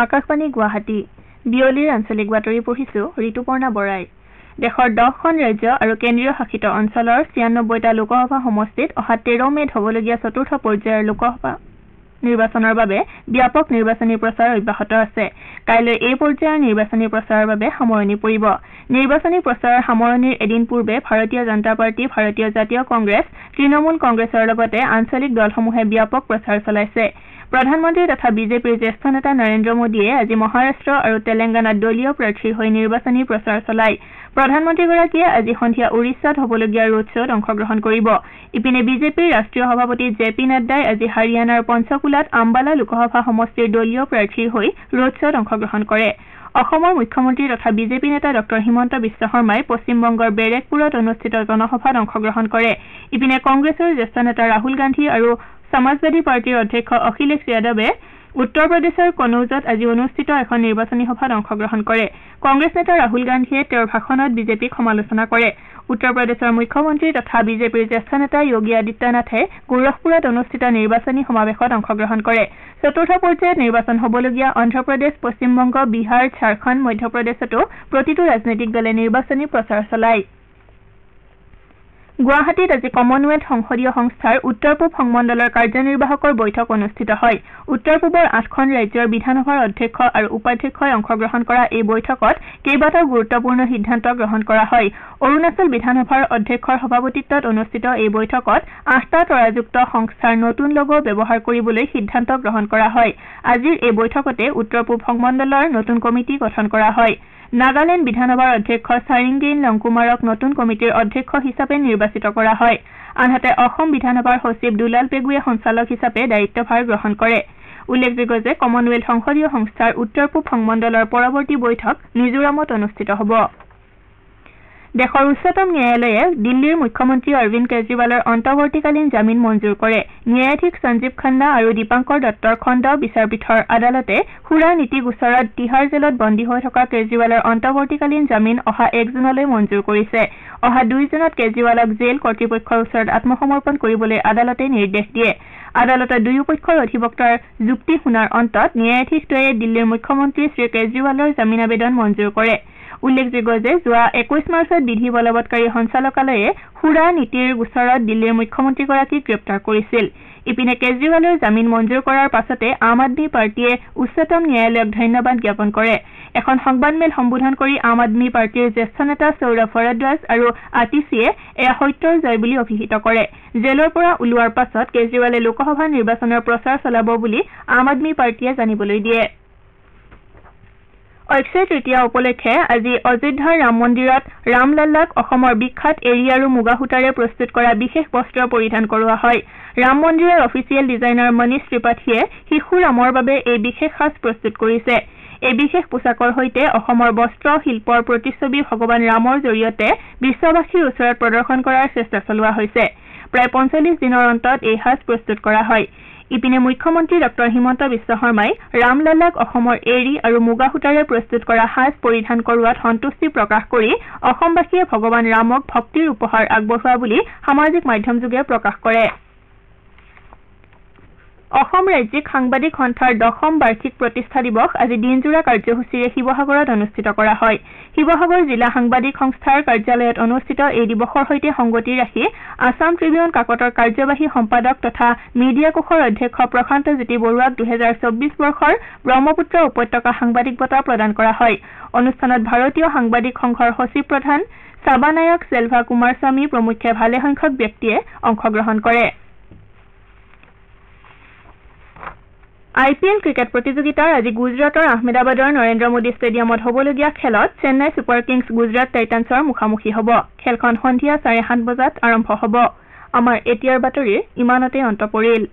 আকাশবাণী গুৱাহাটী বিয়লিৰ আঞ্চলিক বাতৰি পঢ়িছো ঋতুপৰ্ণা বৰাই। দেশৰ 10খন ৰাজ্য আৰু কেন্দ্ৰীয় শাসিত অঞ্চলৰ 96টা লোকসভা সমষ্টিত অহা 13 মে'ত হ'বলগীয়া চতুৰ্থ পৰ্যায়ৰ লোকসভা নিৰ্বাচনৰ বাবে ব্যাপক নিৰ্বাচনী প্ৰচাৰ অব্যাহত আছে। কাইলৈ এই পৰ্যায়ৰ নিৰ্বাচনী প্ৰচাৰৰ বাবে সামৰণি পৰিব। নিৰ্বাচনী প্ৰচাৰৰ সামৰণিৰ এদিন পূৰ্বে ভাৰতীয় জনতা পাৰ্টি, ভাৰতীয় জাতীয় কংগ্ৰেছ, তৃণমূল কংগ্ৰেছৰ লগতে আঞ্চলিক দলসমূহে ব্যাপক প্ৰচাৰ চলাইছে। প্ৰধানমন্ত্ৰী তথা বিজেপিৰ জ্যেষ্ঠ নেতা নৰেন্দ্ৰ মোদীয়ে আজি মহাৰাষ্ট্ৰ আৰু তেলেংগানাত দলীয় প্ৰাৰ্থীৰ হৈ নিৰ্বাচনী প্ৰচাৰ চলায়। প্ৰধানমন্ত্ৰীগৰাকীয়ে আজি সন্ধিয়া উৰিষ্যাত হ'বলগীয়া ৰোড শ্ব'ত অংশগ্ৰহণ কৰিব। ইপিনে বিজেপিৰ ৰাষ্ট্ৰীয় সভাপতি জে.পি. নাড্ডাই আজি হাৰিয়ানাৰ পঞ্চকুলাত আম্বালা লোকসভা সমষ্টিৰ দলীয় প্ৰাৰ্থীৰ হৈ ৰোড শ্ব'ত অংশগ্ৰহণ কৰে। অসমৰ মুখ্যমন্ত্ৰী তথা বিজেপি নেতা ডঃ হিমন্ত বিশ্ব শৰ্মাই পশ্চিমবংগৰ বেৰেকপুৰত অনুষ্ঠিত জনসভাত অংশগ্ৰহণ কৰে। ইপিনে কংগ্ৰেছৰ জ্যেষ্ঠ নেতা ৰাহুল গান্ধী আৰু সমাজবাদী পাৰ্টীৰ অধ্যক্ষ অখিলেশ যাদৱে উত্তৰ প্ৰদেশৰ কনৌজত আজি অনুষ্ঠিত এখন নিৰ্বাচনী সভাত অংশগ্ৰহণ কৰে। কংগ্ৰেছ নেতা ৰাহুল গান্ধীয়ে তেওঁৰ ভাষণত বিজেপিক সমালোচনা কৰে। উত্তৰ প্ৰদেশৰ মুখ্যমন্ত্ৰী তথা বিজেপিৰ জ্যেষ্ঠ নেতা যোগী আদিত্যনাথে গোৰখপুৰত অনুষ্ঠিত নিৰ্বাচনী সমাৱেশত অংশগ্ৰহণ কৰে। চতুৰ্থ পৰ্যায়ত নিৰ্বাচন হ'বলগীয়া অন্ধ্ৰপ্ৰদেশ, পশ্চিমবংগ, বিহাৰ, ঝাৰখণ্ড, মধ্যপ্ৰদেশতো প্ৰতিটো ৰাজনৈতিক দলে নিৰ্বাচনী প্ৰচাৰ চলায়। গুৱাহাটীত আজি কমনৱেলথ সংসদীয় সংস্থাৰ উত্তৰ পূব সংমণ্ডলৰ কাৰ্যনিৰ্বাহকৰ বৈঠক অনুষ্ঠিত হয়। উত্তৰ পূবৰ 8খন ৰাজ্যৰ বিধানসভাৰ অধ্যক্ষ আৰু উপাধ্যক্ষই অংশগ্ৰহণ কৰা এই বৈঠকত কেইবাটাও গুৰুত্বপূৰ্ণ সিদ্ধান্ত গ্ৰহণ কৰা হয়। অৰুণাচল বিধানসভাৰ অধ্যক্ষৰ সভাপতিত্বত অনুষ্ঠিত এই বৈঠকত 8টা তৰাযুক্ত সংস্থাৰ নতুন লগো ব্যৱহাৰ কৰিবলৈ সিদ্ধান্ত গ্ৰহণ কৰা হয়। আজিৰ এই বৈঠকতে উত্তৰ পূব সংমণ্ডলৰ নতুন কমিটি গঠন কৰা হয়। নাগালেণ্ড বিধানসভাৰ অধ্যক্ষ চাৰিংগেইন লংকুমাৰক নতুন কমিটিৰ অধ্যক্ষ হিচাপে নিৰ্বাচিত কৰা হয়। আনহাতে অসম বিধানসভাৰ সচিব দুলাল পেগুৱে সঞ্চালক হিচাপে দায়িত্বভাৰ গ্ৰহণ কৰে। উল্লেখযোগ্য যে কমনৱেলথ সংসদীয় সংস্থাৰ উত্তৰ পূব সংমণ্ডলৰ পৰৱৰ্তী বৈঠক মিজোৰামত অনুষ্ঠিত হ'ব। দেশৰ উচ্চতম ন্যায়ালয়ে দিল্লীৰ মুখ্যমন্ত্ৰী অৰবিন্দ কেজৰিৱালৰ অন্তৱৰ্তীকালীন জামিন মঞ্জুৰ কৰে। ন্যায়াধীশ সঞ্জীৱ খান্না আৰু দীপাংকৰ দত্তৰ খণ্ড বিচাৰপীঠৰ আদালতে সুৰা নীতি গোচৰত তিহাৰ জেলত বন্দী হৈ থকা কেজৰিৱালৰ অন্তৱৰ্তীকালীন জামিন অহা 1 জুনলৈ মঞ্জুৰ কৰিছে। অহা 2 জুনত কেজৰিৱালক জেল কৰ্তৃপক্ষৰ ওচৰত আত্মসমৰ্পণ কৰিবলৈ আদালতে নিৰ্দেশ দিয়ে। আদালতৰ দুয়োপক্ষৰ অধিবক্তাৰ যুক্তি শুনাৰ অন্তত ন্যায়াধীশদ্বয়ে দিল্লীৰ মুখ্যমন্ত্ৰী শ্ৰী কেজৰিৱালৰ জামিন আবেদন মঞ্জুৰ কৰে। উল্লেখযোগ্য যে যোৱা 21 মাৰ্চত বিধি বলবৎকাৰী সঞ্চালকালয়ে সুৰা নীতিৰ গোচৰত দিল্লীৰ মুখ্যমন্ত্ৰীগৰাকীক গ্ৰেপ্তাৰ কৰিছিল। ইপিনে কেজৰিৱালৰ জামিন মঞ্জুৰ কৰাৰ পাছতে আম আদমী পাৰ্টীয়ে উচ্চতম ন্যায়ালয়ক ধন্যবাদ জ্ঞাপন কৰে। এখন সংবাদমেল সম্বোধন কৰি আম আদমী পাৰ্টীৰ জ্যেষ্ঠ নেতা সৌৰভ ভৰদ্বাজ আৰু আতিশীয়ে এয়া সত্যৰ জয় বুলি অভিহিত কৰে। জেলৰ পৰা ওলোৱাৰ পাছত কেজৰিৱালে লোকসভা নিৰ্বাচনৰ প্ৰচাৰ চলাব বুলি আম আদমী পাৰ্টীয়ে জানিবলৈ দিয়ে। অক্ষয় তৃতীয়া উপলক্ষে আজি অযোধ্যাৰ ৰাম মন্দিৰত ৰামলাল্লাক অসমৰ বিখ্যাত এৰী আৰু মুগা সূতাৰে প্ৰস্তুত কৰা বিশেষ বস্ত্ৰ পৰিধান কৰোৱা হয়। ৰাম মন্দিৰৰ অফিচিয়েল ডিজাইনাৰ মনীষ ত্ৰিপাঠীয়ে শিশু ৰামৰ বাবে এই বিশেষ সাজ প্ৰস্তুত কৰিছে। এই বিশেষ পোছাকৰ সৈতে অসমৰ বস্ত্ৰ শিল্পৰ প্ৰতিচ্ছবি ভগৱান ৰামৰ জৰিয়তে বিশ্ববাসীৰ ওচৰত প্ৰদৰ্শন কৰাৰ চেষ্টা চলোৱা হৈছে। প্ৰায় 45 দিনৰ অন্তত এই সাজ প্ৰস্তুত কৰা হয়। ইপিনে মুখ্যমন্ত্ৰী ডঃ হিমন্ত বিশ্ব শৰ্মাই ৰামলাল্লাক অসমৰ এৰী আৰু মুগা সূতাৰে প্ৰস্তুত কৰা সাজ পৰিধান কৰোৱাত সন্তুষ্টি প্ৰকাশ কৰি অসমবাসীয়ে ভগৱান ৰামক ভক্তিৰ উপহাৰ আগবঢ়োৱা বুলি সামাজিক মাধ্যমযোগে প্ৰকাশ কৰে। অসম ৰাজ্যিক সাংবাদিক সন্থাৰ 10ম বাৰ্ষিক প্ৰতিষ্ঠা দিৱস আজি দিনজোৰা কাৰ্যসূচীৰে শিৱসাগৰত অনুষ্ঠিত কৰা হয়। শিৱসাগৰ জিলা সাংবাদিক সংস্থাৰ কাৰ্যালয়ত অনুষ্ঠিত এই দিৱসৰ সৈতে সংগতি ৰাখি আছাম ট্ৰিবিউন কাকতৰ কাৰ্যবাহী সম্পাদক তথা মিডিয়া কোষৰ অধ্যক্ষ প্ৰশান্ত জ্যোতি বৰুৱাক 2024 বৰ্ষৰ ব্ৰহ্মপুত্ৰ উপত্যকা সাংবাদিক বঁটা প্ৰদান কৰা হয়। অনুষ্ঠানত ভাৰতীয় সাংবাদিক সংঘৰ সচিব প্ৰধান সাবানায়ক চেলভা কুমাৰস্বামী প্ৰমুখ্যে ভালেসংখ্যক ব্যক্তিয়ে অংশগ্ৰহণ কৰে। IPL ক্ৰিকেট প্ৰতিযোগিতাৰ আজি গুজৰাটৰ আহমেদাবাদৰ নৰেন্দ্ৰ মোদী ষ্টেডিয়ামত হ'বলগীয়া খেলত চেন্নাই ছুপাৰ কিংছ গুজৰাট টাইটান্ছৰ মুখামুখি হ'ব। খেলখন সন্ধিয়া 7:30 বজাত আৰম্ভ হ'ব। আমাৰ এতিয়াৰ বাতৰিৰ ইমানতে অন্ত পৰিল।